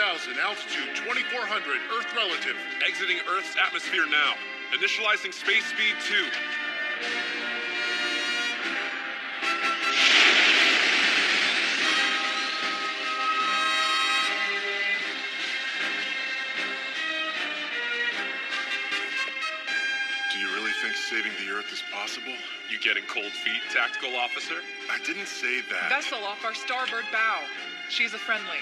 altitude 2400, Earth relative. Exiting Earth's atmosphere now. Initializing space speed 2. Do you really think saving the Earth is possible? You getting cold feet, tactical officer? I didn't say that. Vessel off our starboard bow. She's a friendly.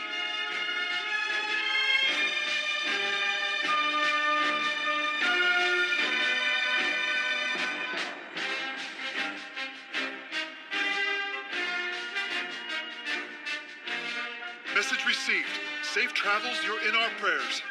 Message received. Safe travels, you're in our prayers.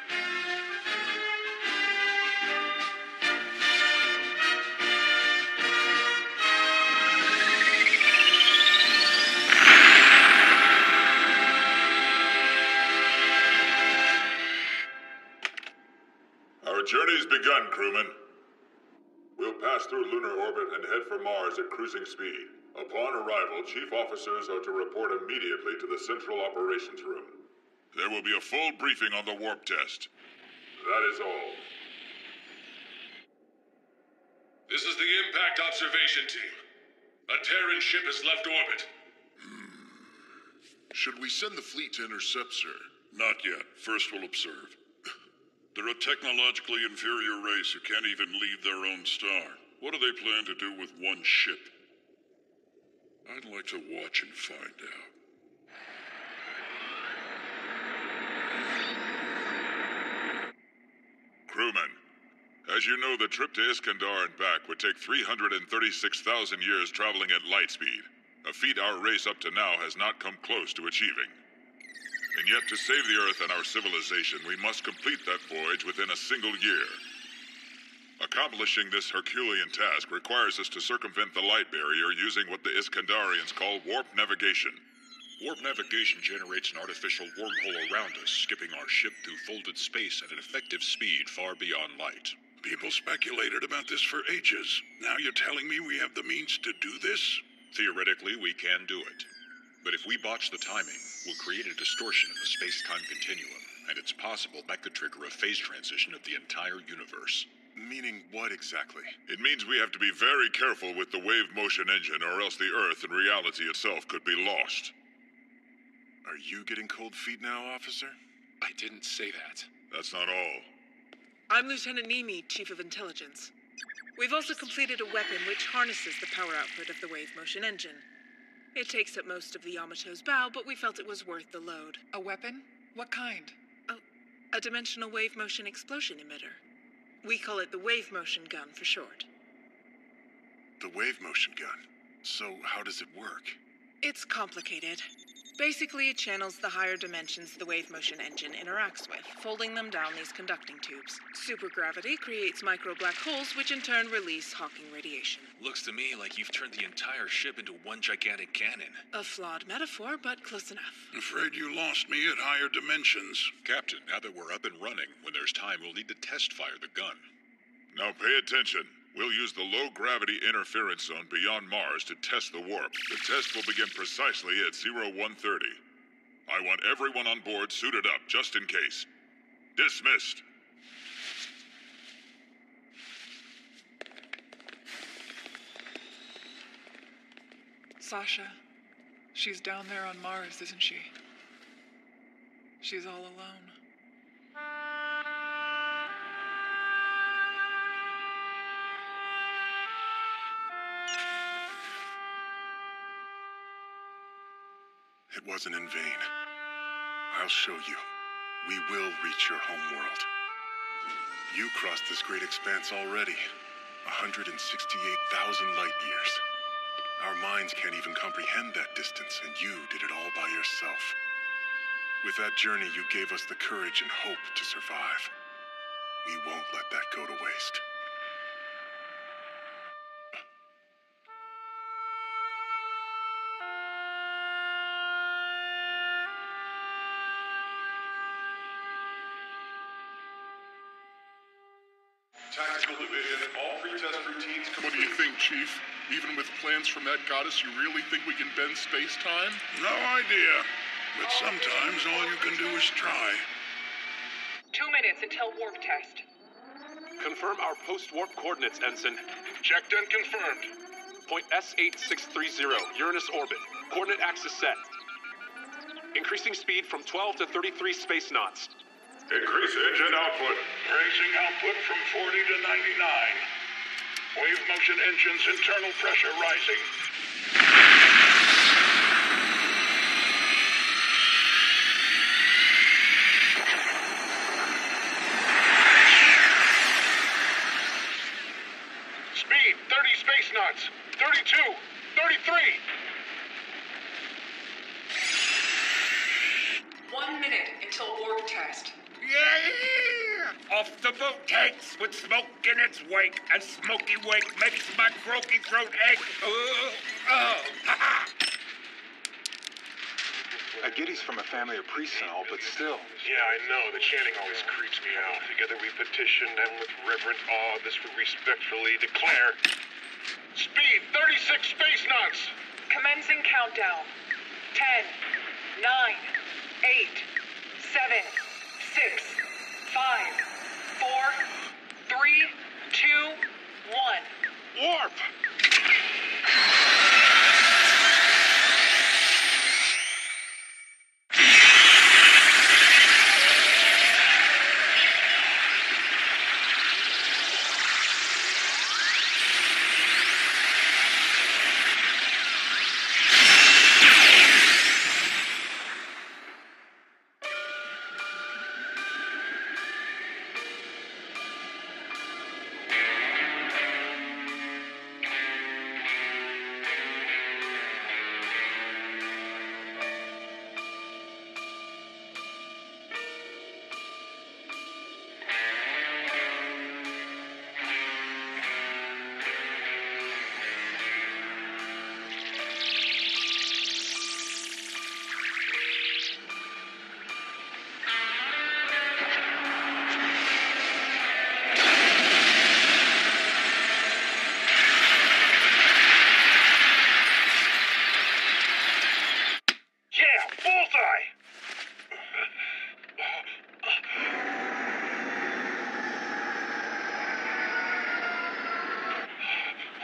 Our journey's begun, crewmen. We'll pass through lunar orbit and head for Mars at cruising speed. Upon arrival, chief officers are to report immediately to the Central Operations Room. There will be a full briefing on the warp test. That is all. This is the impact observation team. A Terran ship has left orbit. Should we send the fleet to intercept, sir? Not yet. First we'll observe. They're a technologically inferior race who can't even leave their own star. What do they plan to do with one ship? I'd like to watch and find out. Crewmen, as you know, the trip to Iskandar and back would take 336,000 years traveling at light speed. A feat our race up to now has not come close to achieving. And yet, to save the Earth and our civilization, we must complete that voyage within a single year. Accomplishing this Herculean task requires us to circumvent the light barrier using what the Iskandarians call warp navigation. Warp navigation generates an artificial wormhole around us, skipping our ship through folded space at an effective speed far beyond light. People speculated about this for ages. Now you're telling me we have the means to do this? Theoretically, we can do it. But if we botch the timing, we'll create a distortion in the space-time continuum, and it's possible that could trigger a phase transition of the entire universe. Meaning what exactly? It means we have to be very careful with the wave motion engine, or else the Earth and reality itself could be lost. Are you getting cold feet now, officer? I didn't say that. That's not all. I'm Lieutenant Nimi, Chief of Intelligence. We've also completed a weapon which harnesses the power output of the wave motion engine. It takes up most of the Yamato's bow, but we felt it was worth the load. A weapon? What kind? A dimensional wave motion explosion emitter. We call it the wave motion gun for short. The wave motion gun? So how does it work? It's complicated. Basically, it channels the higher dimensions the wave motion engine interacts with, folding them down these conducting tubes. Supergravity creates micro black holes, which in turn release Hawking radiation. Looks to me like you've turned the entire ship into one gigantic cannon. A flawed metaphor, but close enough. Afraid you lost me at higher dimensions. Captain, now that we're up and running, when there's time, we'll need to test fire the gun. Now pay attention. We'll use the low-gravity interference zone beyond Mars to test the warp. The test will begin precisely at 0130. I want everyone on board suited up, just in case. Dismissed. Sasha. She's down there on Mars, isn't she? She's all alone. It wasn't in vain. I'll show you. We will reach your home world. You crossed this great expanse already. 168,000 light years. Our minds can't even comprehend that distance, and you did it all by yourself. With that journey, you gave us the courage and hope to survive. We won't let that go to waste. Tactical division, all pre-test routines complete. What do you think, Chief? Even with plans from that goddess, you really think we can bend space-time? No idea. But sometimes all you can do is try. 2 minutes until warp test. Confirm our post-warp coordinates, Ensign. Checked and confirmed. Point S8630, Uranus orbit. Coordinate axis set. Increasing speed from 12 to 33 space knots. Increase engine output. Raising output from 40 to 99. Wave motion engines internal pressure rising. Speed 30 space knots. 32. 33. 1 minute until warp test. Yeah! Off the boat tanks with smoke in its wake, and smoky wake makes my croaky throat ache. I get he's from a family of priests and all, but still. Yeah, I know. The chanting always creeps me out. Together we petition and with reverent awe this we respectfully declare. Speed 36 space knots. Commencing countdown. 10, 9, 8, 7, 6, 5, 4, 3, 2, 1. Warp!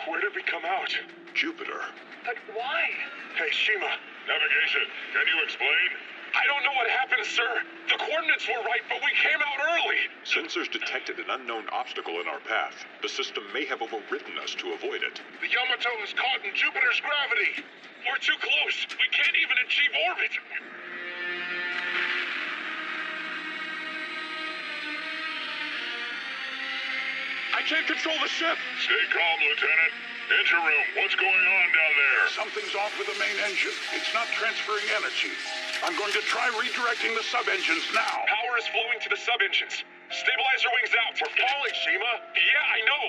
Where did we come out? Jupiter. But why? Hey, Shima. Navigation, can you explain? I don't know what happened, sir. The coordinates were right, but we came out early. Sensors detected an unknown obstacle in our path. The system may have overridden us to avoid it. The Yamato is caught in Jupiter's gravity. We're too close. We can't even achieve orbit. I can't control the ship. Stay calm, Lieutenant. Engine room, what's going on down there? Something's off with the main engine. It's not transferring energy. I'm going to try redirecting the sub-engines now. Power is flowing to the sub-engines. Stabilizer wings out. We're falling, Shima. Yeah, I know.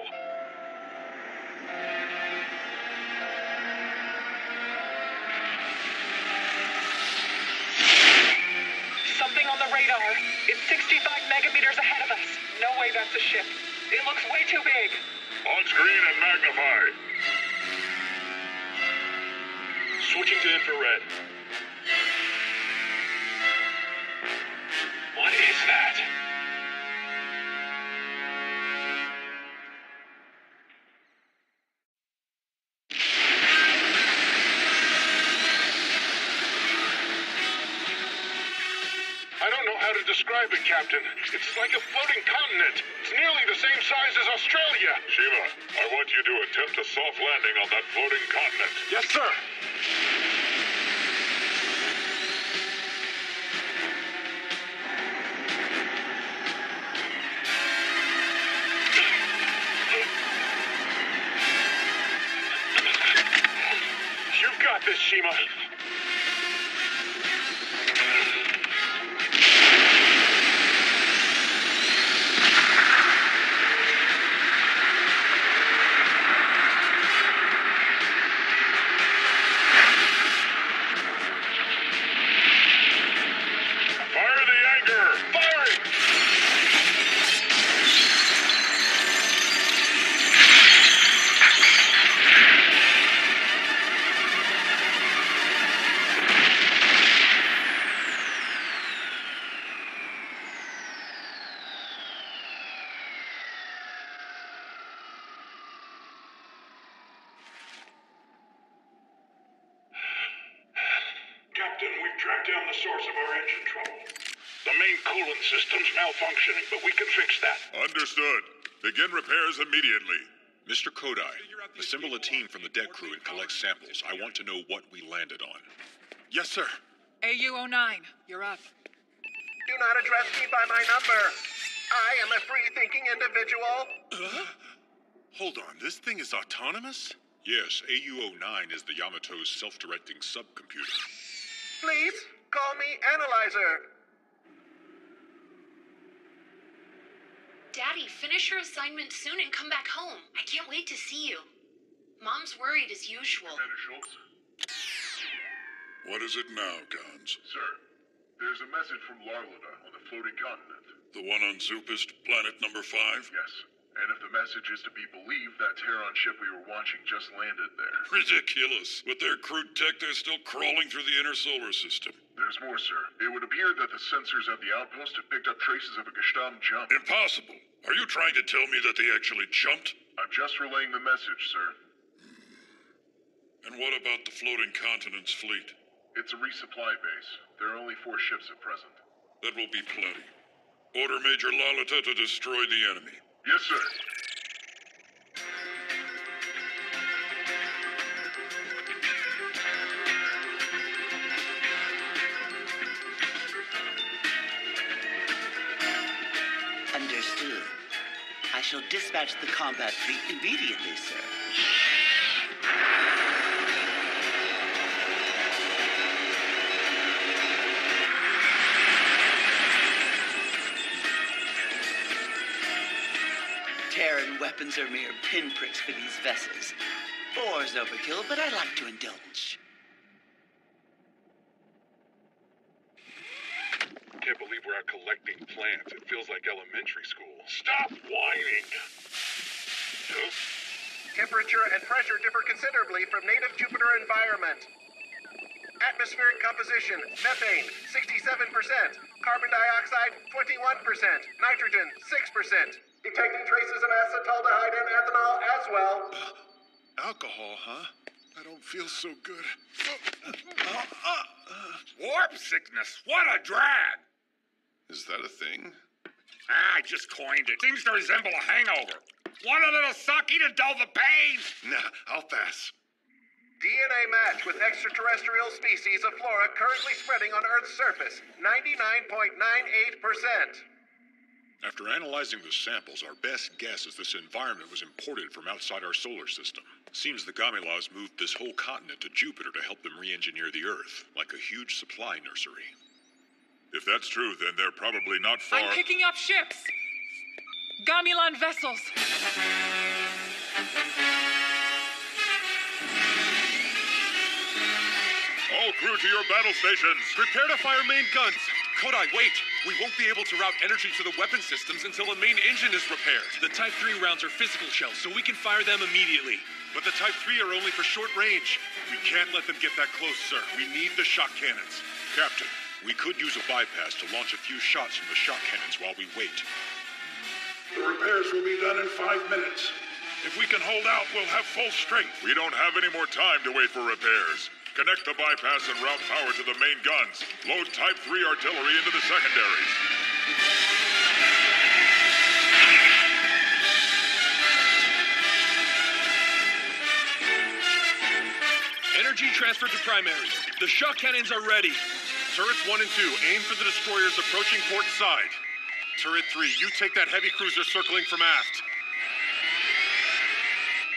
Something on the radar. It's 65 megameters ahead of us. No way that's a ship. It looks way too big. On screen and magnify. Switching to infrared. What is that? I don't know how to describe it, Captain. It's like a floating continent. It's nearly the same size as Australia. Shima, I want you to attempt a soft landing on that floating continent. Yes, sir. You've got this, Shima. Fire the anchor! Firing! track down the source of our engine trouble. The main coolant system's malfunctioning, but we can fix that. Understood. Begin repairs immediately. Mr. Kodai, assemble a team from the deck crew and collect samples. I want to know what we landed on. Yes, sir. AU-09, you're up. Do not address me by my number. I am a free-thinking individual. Hold on, this thing is autonomous? Yes, AU-09 is the Yamato's self-directing subcomputer. Please, call me Analyzer. Daddy, finish your assignment soon and come back home. I can't wait to see you. Mom's worried as usual. Commander Schultz? What is it now, Gans? Sir, there's a message from Larlada on the floating continent. The one on Zupist, planet number 5? Yes. And if the message is to be believed, that Terran ship we were watching just landed there. Ridiculous. With their crude tech, they're still crawling through the inner solar system. There's more, sir. It would appear that the sensors at the outpost have picked up traces of a Gestahm jump. Impossible. Are you trying to tell me that they actually jumped? I'm just relaying the message, sir. And what about the floating continent's fleet? It's a resupply base. There are only 4 ships at present. That will be plenty. Order Major Lalata to destroy the enemy. Yes, sir. Understood. I shall dispatch the combat fleet immediately, sir. Terran weapons are mere pinpricks for these vessels. 4's overkill, but I like to indulge. Can't believe we're out collecting plants. It feels like elementary school. Stop whining! Temperature and pressure differ considerably from native Jupiter environment. Atmospheric composition, methane, 67%. Carbon dioxide, 21%. Nitrogen, 6%. Detecting traces of acetaldehyde and ethanol as well. Alcohol, huh? I don't feel so good. Warp sickness, what a drag! Is that a thing? I just coined it. Seems to resemble a hangover. Want a little sucky to dull the pain? Nah, I'll pass. DNA match with extraterrestrial species of flora currently spreading on Earth's surface. 99.98%. After analyzing the samples, our best guess is this environment was imported from outside our solar system. Seems the Gamilas moved this whole continent to Jupiter to help them re-engineer the Earth, like a huge supply nursery. If that's true, then they're probably not far... I'm picking up ships! Gamulan vessels! All crew to your battle stations! Prepare to fire main guns! Kodai, wait! We won't be able to route energy to the weapon systems until the main engine is repaired. The Type 3 rounds are physical shells, so we can fire them immediately. But the Type 3 are only for short range. We can't let them get that close, sir. We need the shock cannons. Captain, we could use a bypass to launch a few shots from the shock cannons while we wait. The repairs will be done in 5 minutes. If we can hold out, we'll have full strength. We don't have any more time to wait for repairs. Connect the bypass and route power to the main guns. Load Type 3 artillery into the secondaries. Energy transferred to primaries. The shock cannons are ready. Turrets 1 and 2, aim for the destroyers approaching port side. Turret 3, you take that heavy cruiser circling from aft.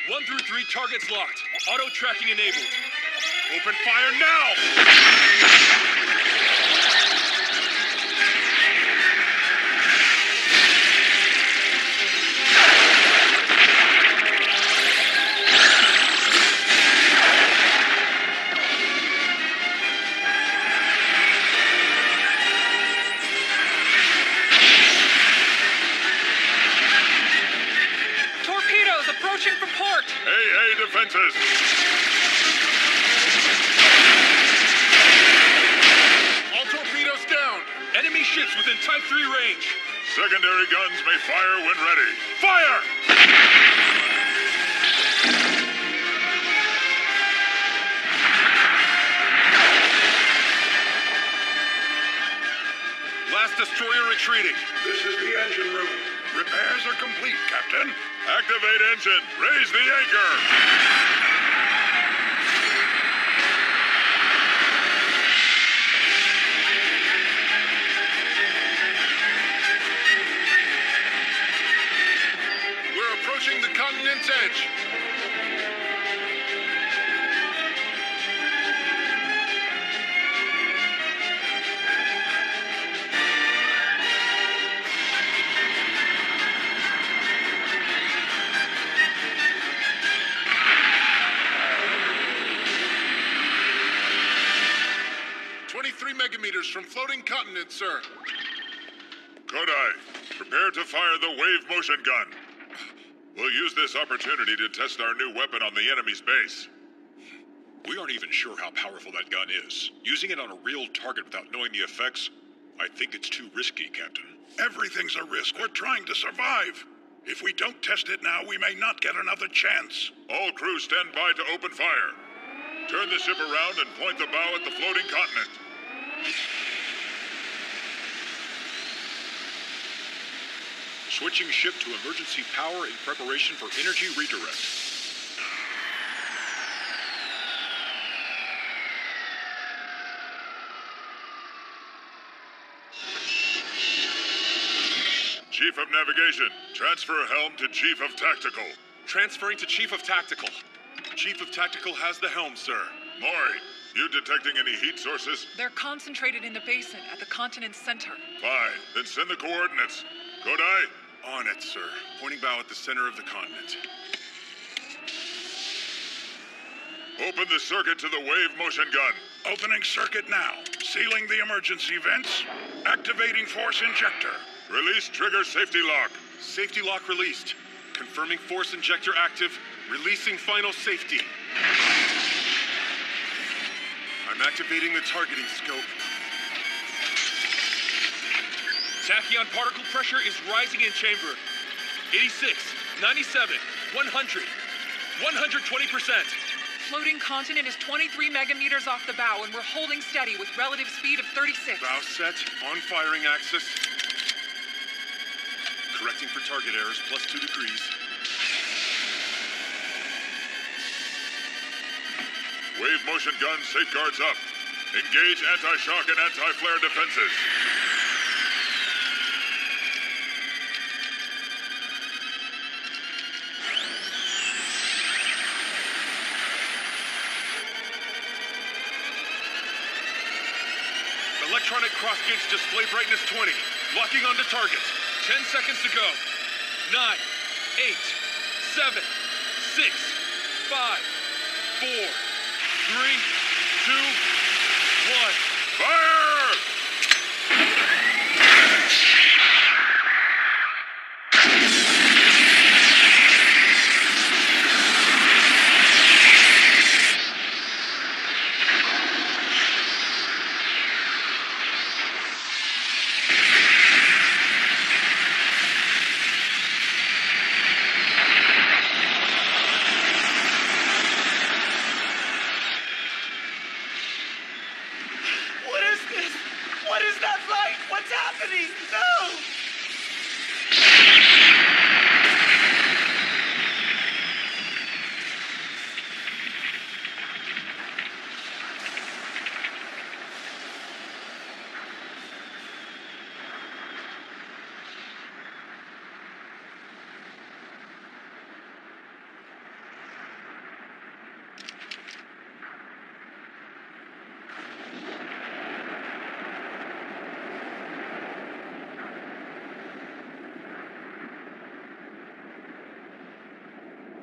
1 through 3 targets locked. Auto tracking enabled. Open fire now! Torpedoes approaching from port! AA defenses! Enemy ships within Type 3 range. Secondary guns may fire when ready. Fire! destroyer retreating. This is the engine room. Repairs are complete, Captain. Activate engine. Raise the anchor. We're approaching the continent's edge. Megameters from floating continent, sir. Kodai, prepare to fire the wave motion gun. We'll use this opportunity to test our new weapon on the enemy's base. We aren't even sure how powerful that gun is. Using it on a real target without knowing the effects, I think it's too risky, Captain. Everything's a risk. We're trying to survive. If we don't test it now, we may not get another chance. All crew stand by to open fire. Turn the ship around and point the bow at the floating continent. Switching ship to emergency power in preparation for energy redirect. Chief of Navigation, transfer helm to Chief of Tactical. Transferring to Chief of Tactical. Chief of Tactical has the helm, sir. Maury, you detecting any heat sources? They're concentrated in the basin at the continent's center. Fine, then send the coordinates. Kodai? On it, sir. Pointing bow at the center of the continent. Open the circuit to the wave motion gun. Opening circuit now. Sealing the emergency vents. Activating force injector. Release trigger safety lock. Safety lock released. Confirming force injector active. Releasing final safety. I'm activating the targeting scope. Tachyon particle pressure is rising in chamber. 86, 97, 100, 120%. Floating continent is 23 megameters off the bow, and we're holding steady with relative speed of 36. Bow set, on firing axis. Correcting for target errors, plus 2 degrees. Wave motion gun safeguards up. Engage anti-shock and anti-flare defenses. Electronic cross gauge display brightness 20. Locking onto target. 10 seconds to go. 9, 8, 7, 6, 5, 4, 3, 2, 1. Fire!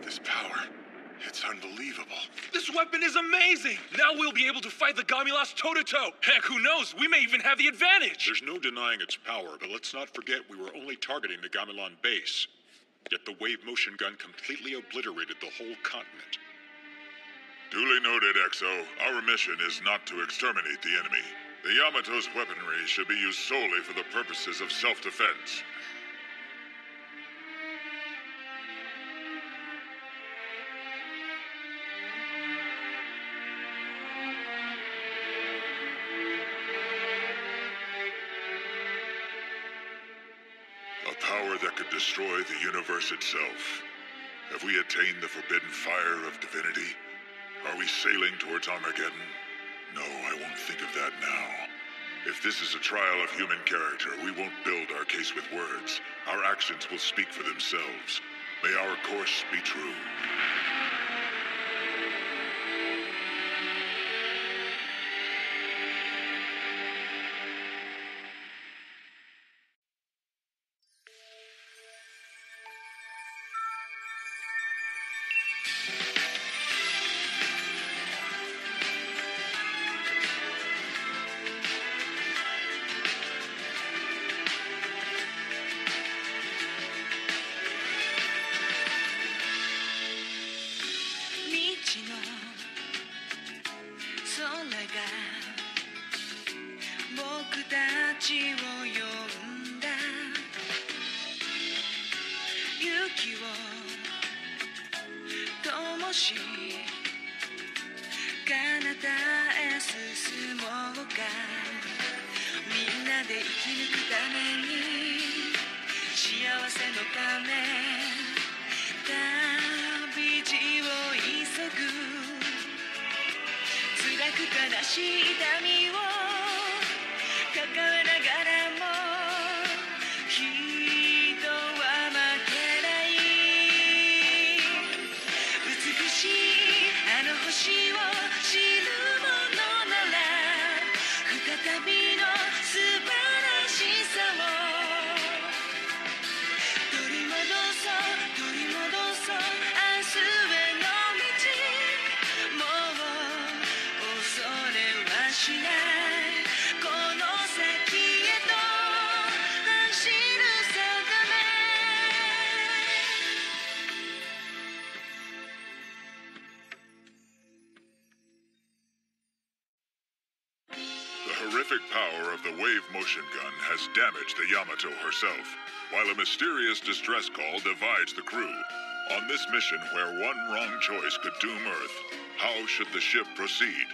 This power, it's unbelievable. This weapon is amazing! Now we'll be able to fight the Gamilas toe-to-toe. Heck, who knows? We may even have the advantage! There's no denying its power, but let's not forget we were only targeting the Gamilan base. Yet the wave motion gun completely obliterated the whole continent. Duly noted, XO. Our mission is not to exterminate the enemy. The Yamato's weaponry should be used solely for the purposes of self-defense. power that could destroy the universe itself. Have we attained the forbidden fire of divinity? Are we sailing towards Armageddon? No, I won't think of that now. If this is a trial of human character, we won't build our case with words. Our actions will speak for themselves. May our course be true. The horrific power of the wave motion gun has damaged the Yamato herself, while a mysterious distress call divides the crew. On this mission where one wrong choice could doom Earth, how should the ship proceed?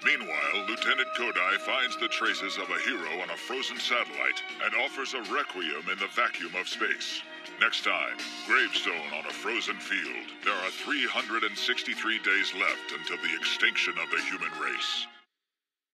Meanwhile, Lieutenant Kodai finds the traces of a hero on a frozen satellite and offers a requiem in the vacuum of space. Next time, Gravestone on a frozen field. There are 363 days left until the extinction of the human race.